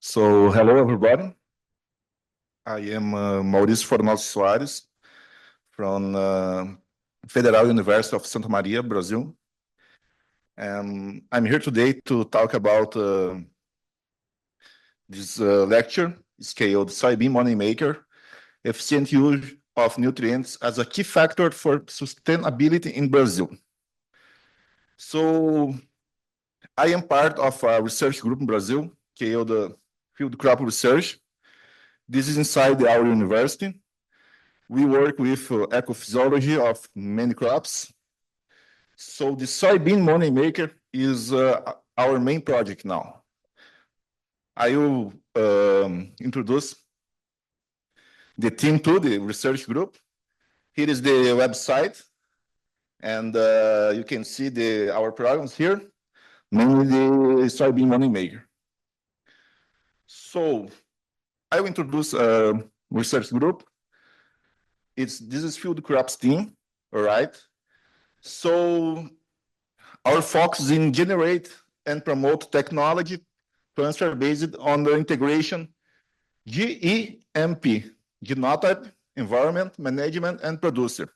So, hello everybody. I am Mauricio Fornalski Soares from Federal University of Santa Maria, Brazil. And I'm here today to talk about this lecture, scaled Soybean Money Maker, efficient use of nutrients as a key factor for sustainability in Brazil. So, I am part of a research group in Brazil, called Field Crop Research. This is inside our university. We work with ecophysiology of many crops. So the Soybean Money Maker is our main project now. I will introduce the team to the research group. Here is the website, and you can see our programs here, mainly the Soybean Money Maker. So I will introduce a research group. This is field crops team, all right? So our focus is in generate and promote technology transfer based on the integration GEMP, genotype, environment, management, and producer.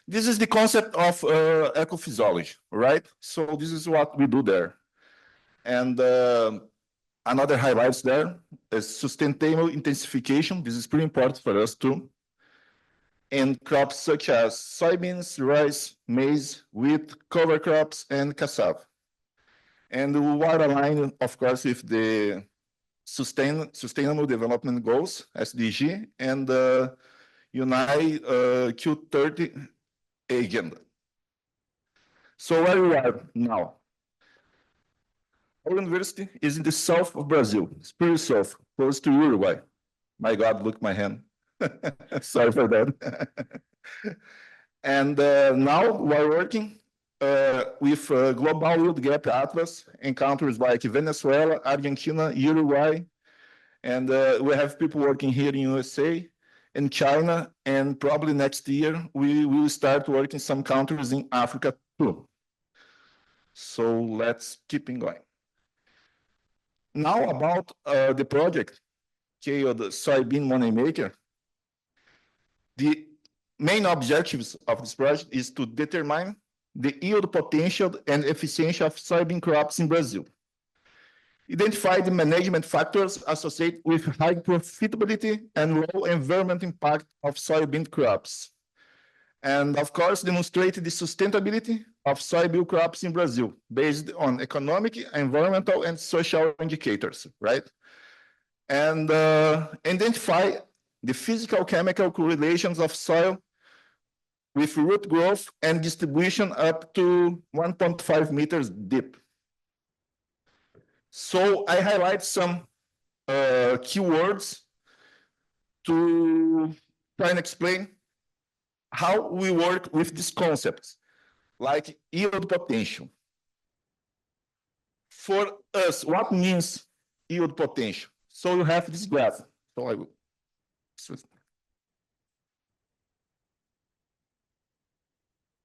This is the concept of ecophysiology, right? So this is what we do there. And another highlights there is sustainable intensification. This is pretty important for us too. And crops such as soybeans, rice, maize, wheat, cover crops, and cassava. And we are aligned, of course, with the Sustainable Development Goals, SDG, and the UNI Q30 agenda. So where we are now? Our university is in the south of Brazil, it's pretty south, close to Uruguay. My God, look my hand. Sorry for that. And now we're working with Global Yield Gap Atlas in countries like Venezuela, Argentina, Uruguay, and we have people working here in USA, in China, and probably next year we will start working in some countries in Africa too. So let's keep going. Now about the project, the Soybean Money Maker. The main objectives of this project is to determine the yield potential and efficiency of soybean crops in Brazil. Identify the management factors associated with high profitability and low environmental impact of soybean crops. And of course, demonstrate the sustainability of soybean crops in Brazil based on economic, environmental, and social indicators, right? And identify the physical chemical correlations of soil with root growth and distribution up to 1.5 meters deep. So I highlight some keywords to try and explain how we work with these concepts, like yield potential. For us, what means yield potential? So you have this graph. So I will.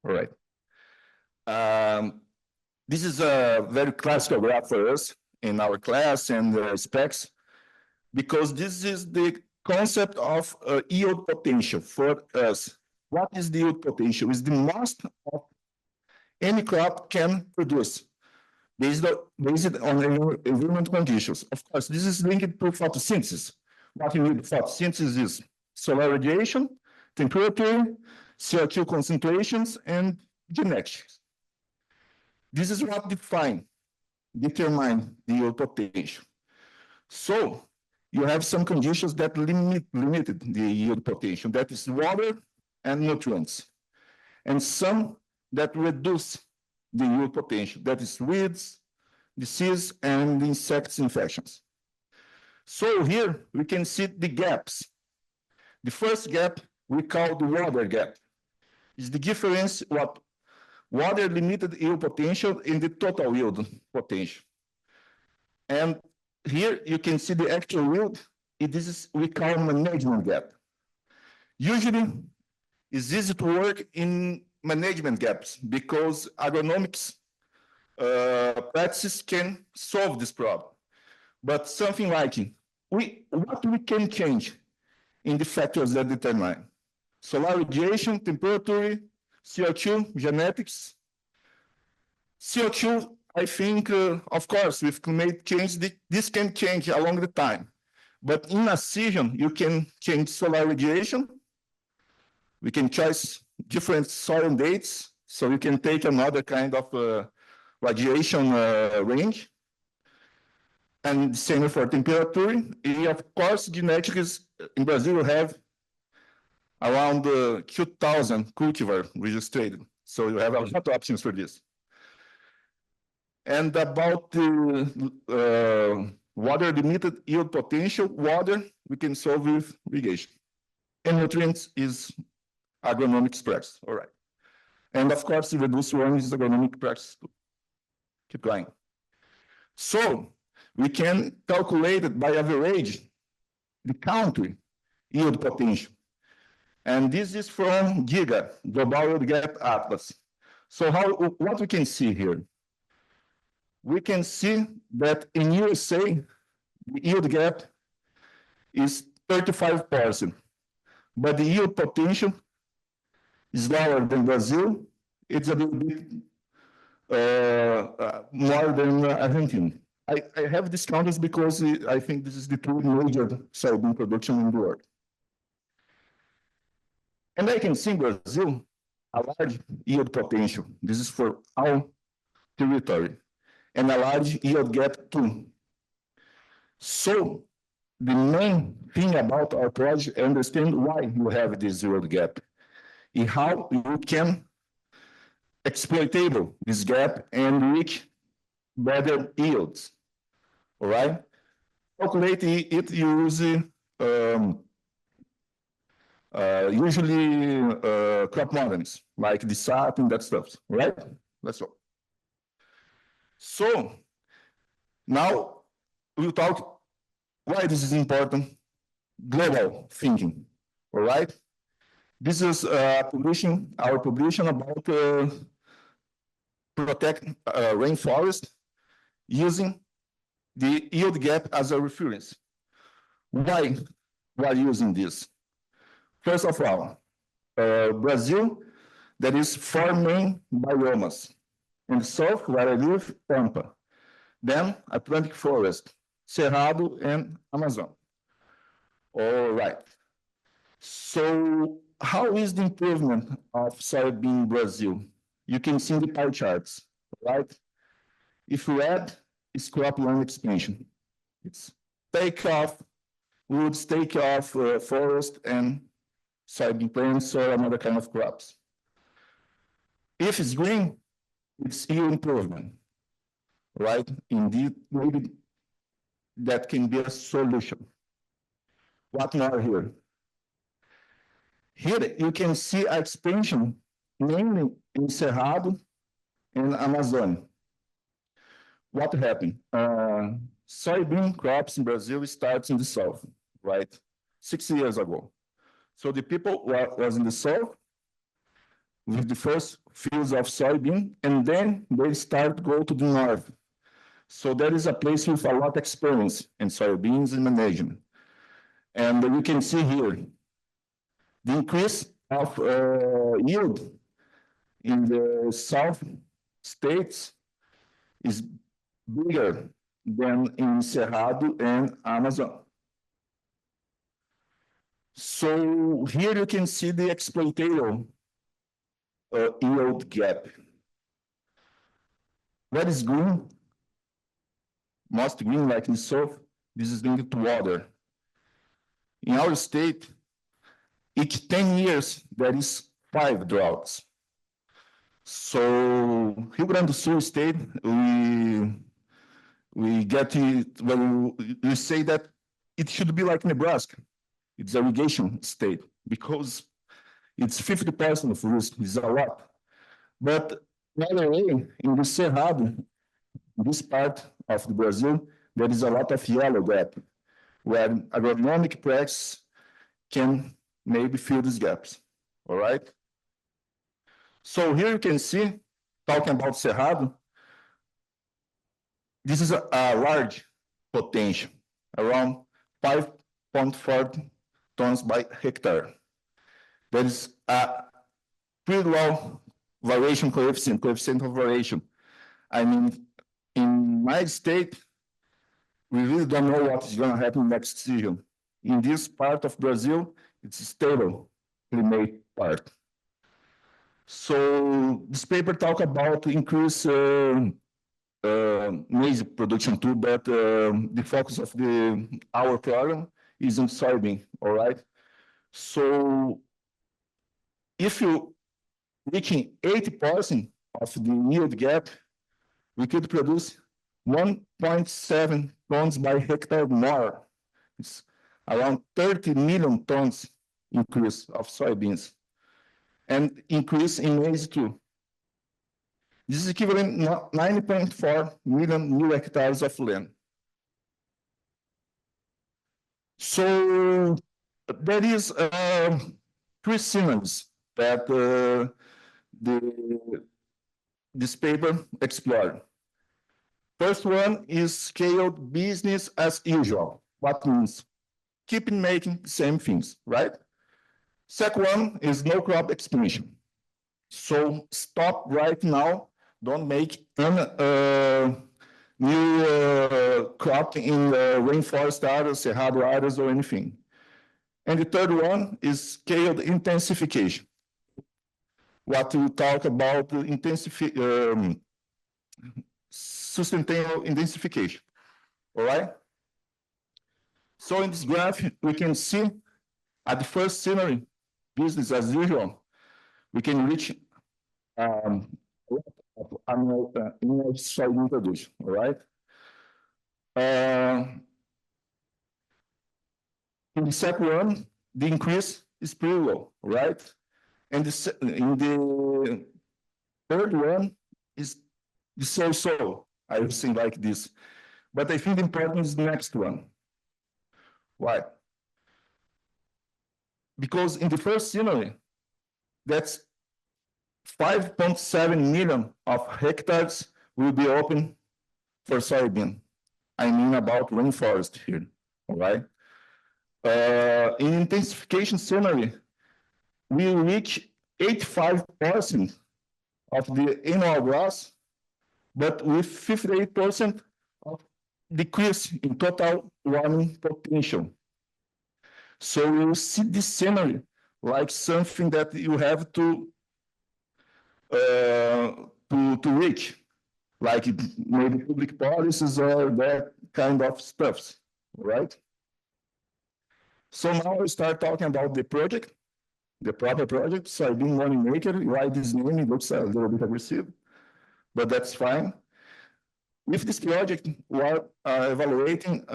All right. This is a very classical graph for us in our class and specs, because this is the concept of yield potential for us. What is the yield potential? It's the most of any crop can produce based on environmental conditions. Of course, this is linked to photosynthesis. What you need for photosynthesis is solar radiation, temperature, CO2 concentrations, and genetics. This is what determine the yield potential. So you have some conditions that limited the yield potential, that is water and nutrients, and some that reduce the yield potential, that is weeds, disease, and insects infections. So here we can see the gaps. The first gap we call the water gap. Is the difference what water limited yield potential in the total yield potential. And here you can see the actual yield. This is we call management gap. Usually, it's easy to work in management gaps because agronomics practices can solve this problem. But something like what we can change in the factors that determine solar radiation, temperature, CO2, genetics. CO2, I think, of course, with climate change, this can change along the time. But in a season, you can change solar radiation. We can choose different soil dates, so you can take another kind of radiation range. And same for temperature. And of course, genetics in Brazil you have around 2,000 cultivar registered. So you have a lot of options for this. And about the water limited yield potential, water we can solve with irrigation. And nutrients is agronomic practice, all right. And of course, the reduced warming is agronomic practice too. Keep going. So we can calculate it by average the country yield potential. And this is from GIGA, Global Yield Gap Atlas. So what we can see here? We can see that in USA, the yield gap is 35%, but the yield potential is lower than Brazil. It's a little bit more than Argentina. I have these countries because I think this is the two major soybean production in the world. And I can see in Brazil a large yield potential. This is for our territory, and a large yield gap too. So the main thing about our project is understand why you have this yield gap and how you can exploitable this gap and reach better yields. All right? Calculate it using usually crop models like the SAP and that stuff, right? Let's go. So now we'll talk why this is important, global thinking, all right? This is our publication about protect rainforest using the yield gap as a reference. Why we are using this? First of all, Brazil, there is 4 main biomas. In the south, where I live, Pampa. Then Atlantic Forest, Cerrado, and Amazon. All right. So how is the improvement of soybean in Brazil? You can see in the pie charts, right? If red is cropland expansion. It's take off woods, take off forest, and soybean plants or another kind of crops. If it's green, it's yield improvement, right? Indeed, maybe that can be a solution. What more here? Here you can see expansion mainly in Cerrado and Amazon. What happened? Soybean crops in Brazil starts in the south, right? 60 years ago. So the people was in the south with the first fields of soybean, and then they start to go to the north. So there is a place with a lot of experience in soybeans and management. And we can see here the increase of yield in the south states is bigger than in Cerrado and Amazon. So here you can see the exploitable yield gap. What is green? Most green, like in the south, this is linked to water. In our state, each 10 years, there is 5 droughts. So Rio Grande do Sul state, we get it, well, we say that it should be like Nebraska. It's irrigation state because it's 50% of risk, is a lot. But another way, in the Cerrado, this part of the Brazil, there is a lot of yellow gap, where agronomic practice can maybe fill these gaps, all right? So here you can see, talking about Cerrado, this is a large potential, around 5.4 tons by hectare. There is a pretty low variation coefficient of variation. I mean, in my state, we really don't know what is going to happen next season. In this part of Brazil, it's stable climate part. So this paper talk about increase maize production too, but the focus of our program is on soybean, all right? So if you reaching 80% of the yield gap, we could produce 1.7 tons by hectare more. It's around 30 million tons increase of soybeans and increase in maize too. This is equivalent to 90.4 million new hectares of land. So there is three scenarios that this paper explored. First one is scaled business as usual. What means? Keep making the same things, right? Second one is no crop expansion. So stop right now. Don't make any new crop in rainforest areas, cerrado areas, or anything. And the third one is scaled intensification. What we talk about sustainable intensification. All right? So in this graph, we can see at the first scenario, business as usual, we can reach annual soybean production, all right? In the second one, the increase is pretty low, right? And in the third one is the so-so, I would say like this. But I think the important is the next one. Why? Because in the first scenario, that's 5.7 million of hectares will be open for soybean. I mean about rainforest here, all right? In intensification scenario, we reach 85% of the annual gross, but with 58% of decrease in total warming potential. So you see this scenario like something that you have to reach, like maybe public policies or that kind of stuff, right? So now we start talking about the project, the proper project. Soybean Money Maker. Why this name? It looks a little bit aggressive, but that's fine. With this project, we are evaluating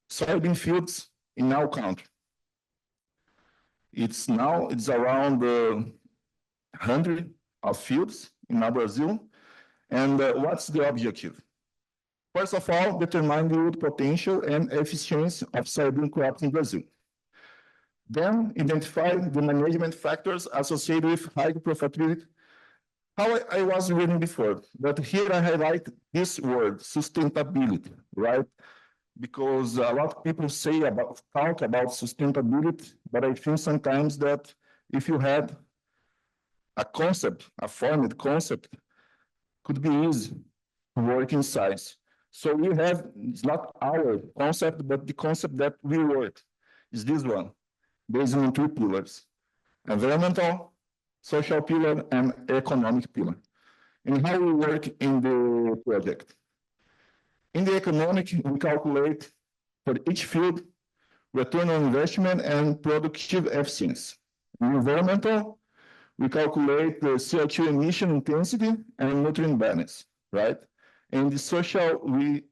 soybean fields in our country. It's around 100 of fields in our Brazil. And what's the objective? First of all, determine the yield potential and efficiency of soybean crops in Brazil. Then identify the management factors associated with high profitability. How I was reading before, but here I highlight this word, sustainability, right? Because a lot of people talk about sustainability, but I think sometimes that if you had a concept, a formed concept, could be easy to work in science. So we have, it's not our concept, but the concept that we work is this one, based on three pillars: environmental, social pillar, and economic pillar. And how we work in the project. In the economic, we calculate for each field return on investment and productive efficiency. In environmental, we calculate the CO2 emission intensity and nutrient balance, right? In the social, we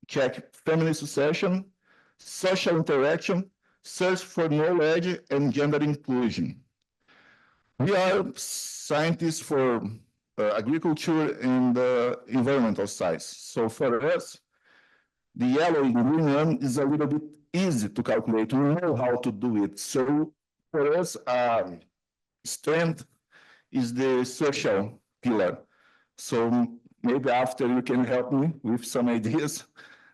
check family succession, social interaction, search for knowledge, and gender inclusion. We are scientists for agriculture and environmental science. So for us, the yellow and green one is a little bit easy to calculate. We know how to do it. So for us, strength is the social pillar. So maybe after you can help me with some ideas.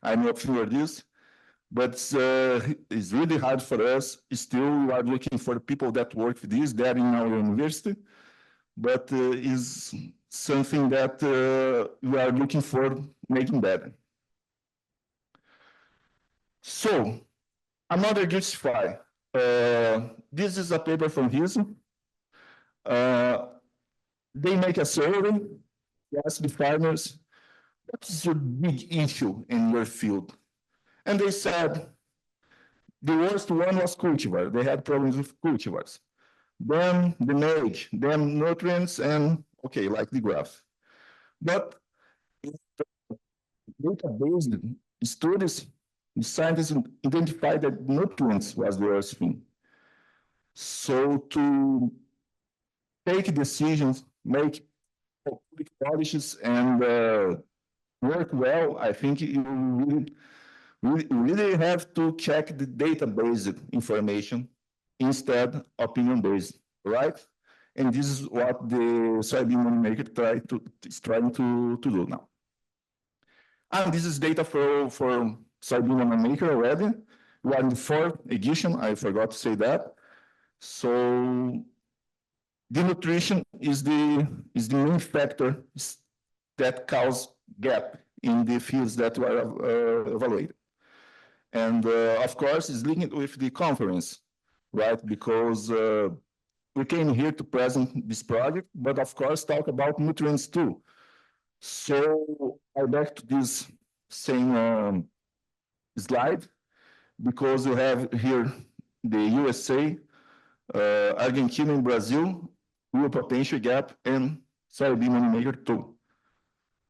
I'm up for this. but it's really hard for us. Still, we are looking for people that work with this there in our university, but is something that we are looking for making better. So, another justify. This is a paper from his. They make a survey, ask the farmers, what is your big issue in your field? And they said the worst one was cultivar. They had problems with cultivars. Then the mage, then nutrients, and okay, like the graph. But database studies, the scientists identified that nutrients was the worst thing. So to take decisions, make public policies, and work well, I think you really have to check the database information instead opinion-based, right? And this is what the Soybean Money Maker is trying to do now. And this is data for Soybean Money Maker already. We are in the 4th edition, I forgot to say that. So the nutrition is the main factor that cause gap in the fields that were evaluated. And of course, it's linked with the conference, right? Because we came here to present this project, but of course, talk about nutrients too. So I back to this same slide, because we have here the USA, Argentina and Brazil, real potential gap, and Soybean Money Maker too.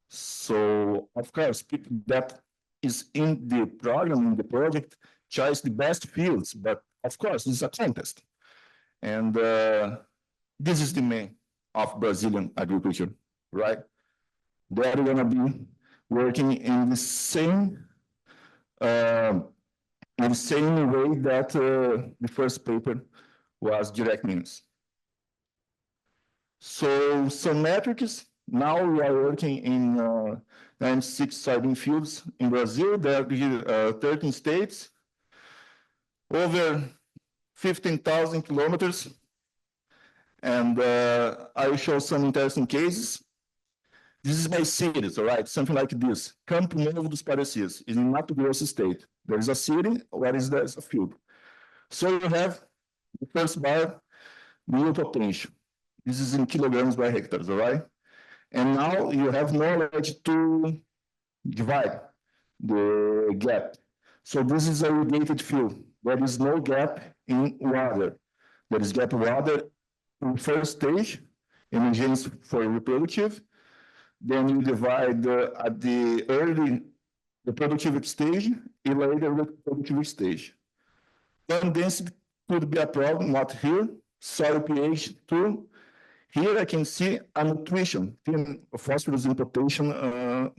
So, of course, people that is in the program, in the project, choose the best fields, but of course, it's a contest. And this is the main of Brazilian agriculture, right? They're gonna be working in the same way that the first paper was direct news. So some metrics. Now we are working in 96 soybean fields in Brazil. There are 13 states, over 15,000 kilometers. And I will show some interesting cases. This is my cities, all right? Something like this. Campo Novo dos Parecidos in Mato Grosso state. There is a city, where is there a field? So you have the first bar, yield potential. This is in kilograms by hectares, all right? And now you have knowledge to divide the gap. So this is a irrigated field. There is no gap in water. There is gap water in first stage, emergence for reproductive. Then you divide at the early the productive stage and later the reproductive stage. Land density could be a problem, not here. Soil pH 2. Here I can see a nutrition, phosphorus and potassium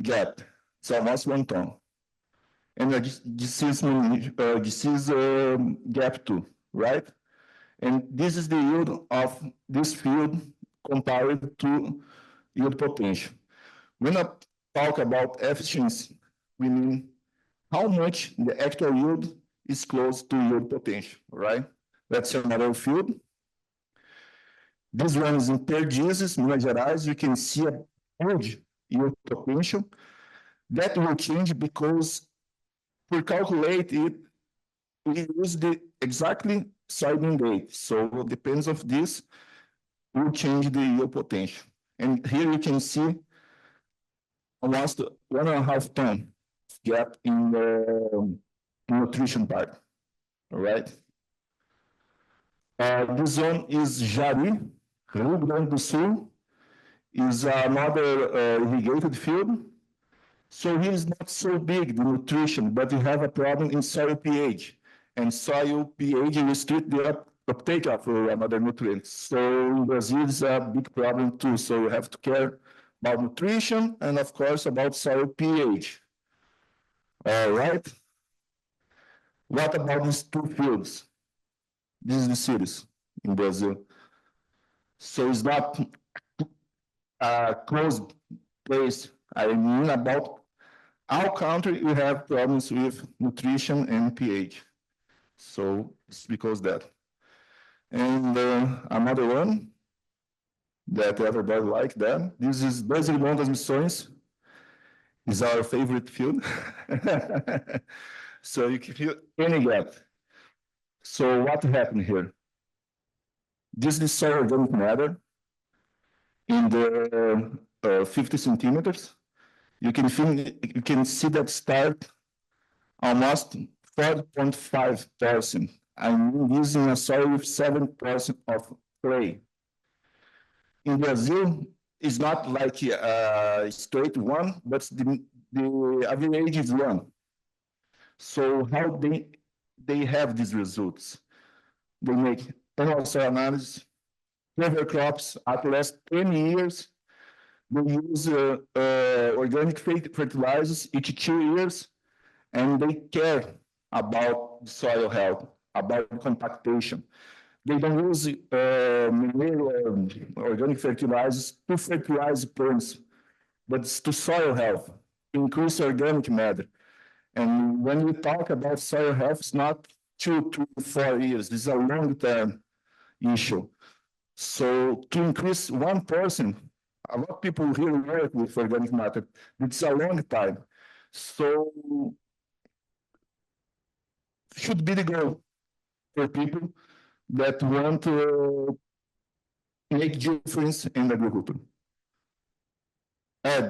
gap. It's almost 1 ton. And disease gap 2, right? And this is the yield of this field compared to yield potential. When I talk about efficiency, we mean how much the actual yield is close to yield potential, right? That's another field. This one is in Perdizes, Minas Gerais. You can see a huge yield potential. That will change because we calculate it, we use the exactly soybean date. So it depends of this, will change the yield potential. And here you can see almost 1.5 ton gap in the nutrition part, all right? This one is Jari, Rio Grande do Sul, is another irrigated field. So here is not so big, the nutrition, but you have a problem in soil pH. And soil pH restrict the uptake of another nutrients. So in Brazil, it's a big problem too. So you have to care about nutrition and of course about soil pH. All right. What about these 2 fields? This is the cities in Brazil. So it's not a closed place. I mean about our country, we have problems with nutrition and pH. So it's because that. And another one that everybody like that. This is Brasil das Missões. Is our favorite field. So you can feel any gap. So what happened here? This is soil organic matter in the 50 centimeters. You can see that start almost 4.5%. I'm using a soil with 7% of clay. In Brazil, it's not like a straight one, but the average is one. So how they have these results? They make annual soil analysis, cover crops at least 20 years. They use organic fertilizers each 2 years, and they care about soil health, about compactation. They don't use organic fertilizers to fertilize plants, but it's to soil health, increase organic matter. And when we talk about soil health, it's not 2 to 4 years. This is a long-term issue. So to increase 1%, a lot of people here work with organic matter. It's a long time. So should be the goal for people that want to make difference in agriculture.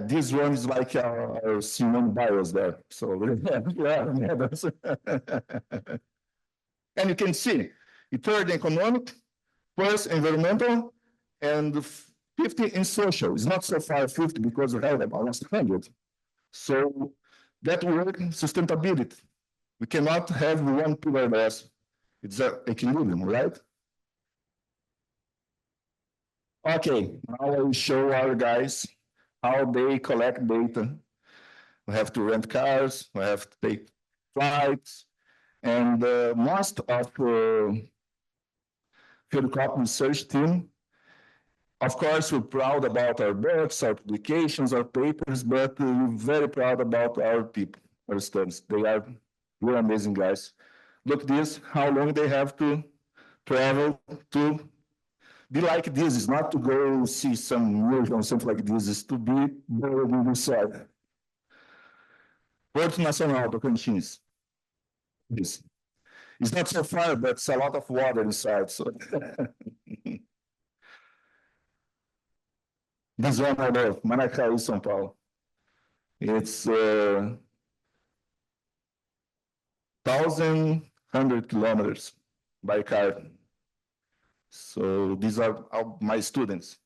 This one is like our Simone Biles there. So and you can see, third economic, first environmental, and 50 in social. It's not so far 50 because we have almost 100. So that work, sustainability. We cannot have one pillar less. It's an equilibrium, right? Okay, now I will show our guys how they collect data. We have to rent cars, we have to take flights, and most of the field crop research team, of course, we're proud about our books, our publications, our papers, but we're very proud about our people, our students. They are really amazing guys. Look this, how long they have to travel to be like this. It's not to go see some museum or something like this. It's to be buried in the soil. Porto Nacional, Tocantins. This. It's not so far, but it's a lot of water inside. So this one I love, Maracaí, São Paulo. It's 1,100 kilometers by car. So these are my students.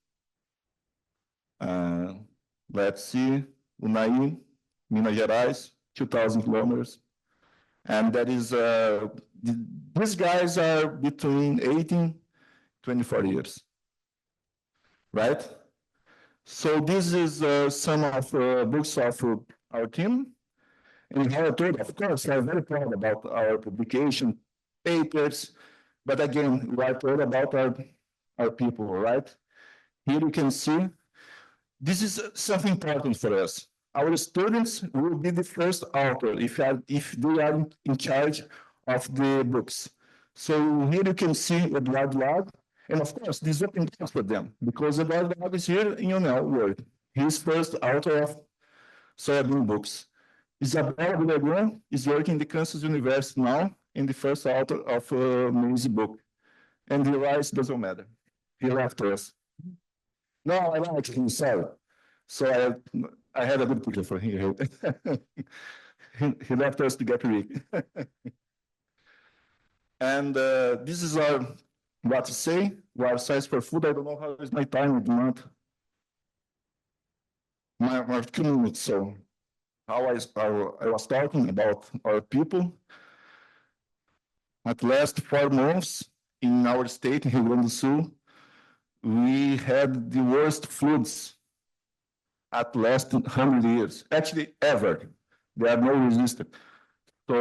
Let's see, Unai, Minas Gerais, 2,000 kilometers. And that is, these guys are between 18, 24 years, right? So this is some of the books of our team. And how I told, of course, I'm very proud about our publication papers, but again, we are proud about our people, right? Here you can see, this is something important for us. Our students will be the first author if they are in charge of the books. So here you can see Eduardo Lago, and of course, this open class for them, because Eduardo Lago is here in your work. He's first author of soybean books. Isabella Villagrán is working in the Kansas University now, and the first author of maize book. And the rise doesn't matter. He left us. No, I like him, sorry. So I had a good picture for him. He left us to get weak. And this is our, what to say, our size for food. I don't know how is my time at the month. My 2 minutes, so how I was talking about our people. At last 4 months in our state, in Rio Grande do Sul, we had the worst floods at last 100 years, actually ever. There are no resistance. So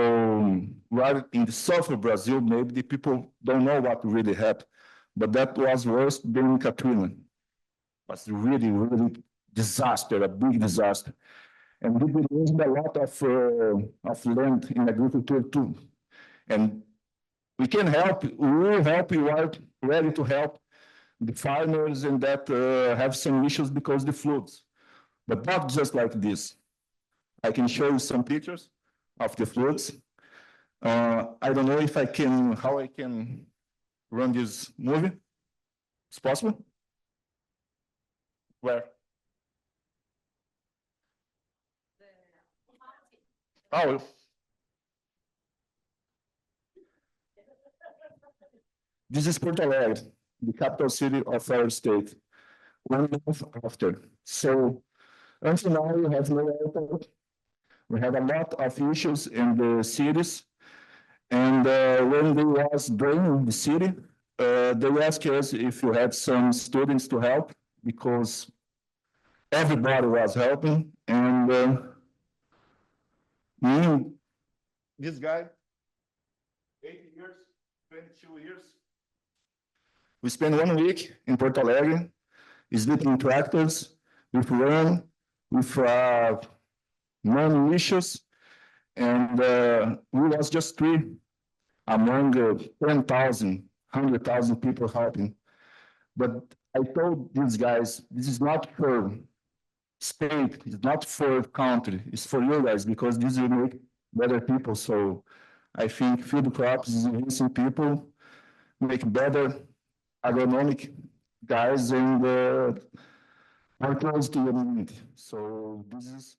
right in the south of Brazil, maybe the people don't know what really happened, but that was worse than Katrina. It was really, really disaster, a big disaster. And we will use a lot of land in agriculture too. And we can help, we will help, we are ready to help the farmers and that have some issues because the floods. But not just like this. I can show you some pictures of the floods. I don't know if I can, how I can run this movie. It's possible? Where? Oh, this is Porto Alegre, the capital city of our state, 1 month after. So until now, we have no airport. We have a lot of issues in the cities. And when they was draining the city, they asked us if you had some students to help because everybody was helping. And me, this guy, 8 years, 22 years. We spent 1 week in Porto Alegre, sleeping in tractors, with rain, with money issues, and we was just three among 10,000, 100,000 people helping. But I told these guys, this is not for state, it's not for country, it's for you guys, because this will make better people. So I think field crops is enhancing people, make better agronomic guys, and are close to the community. So this is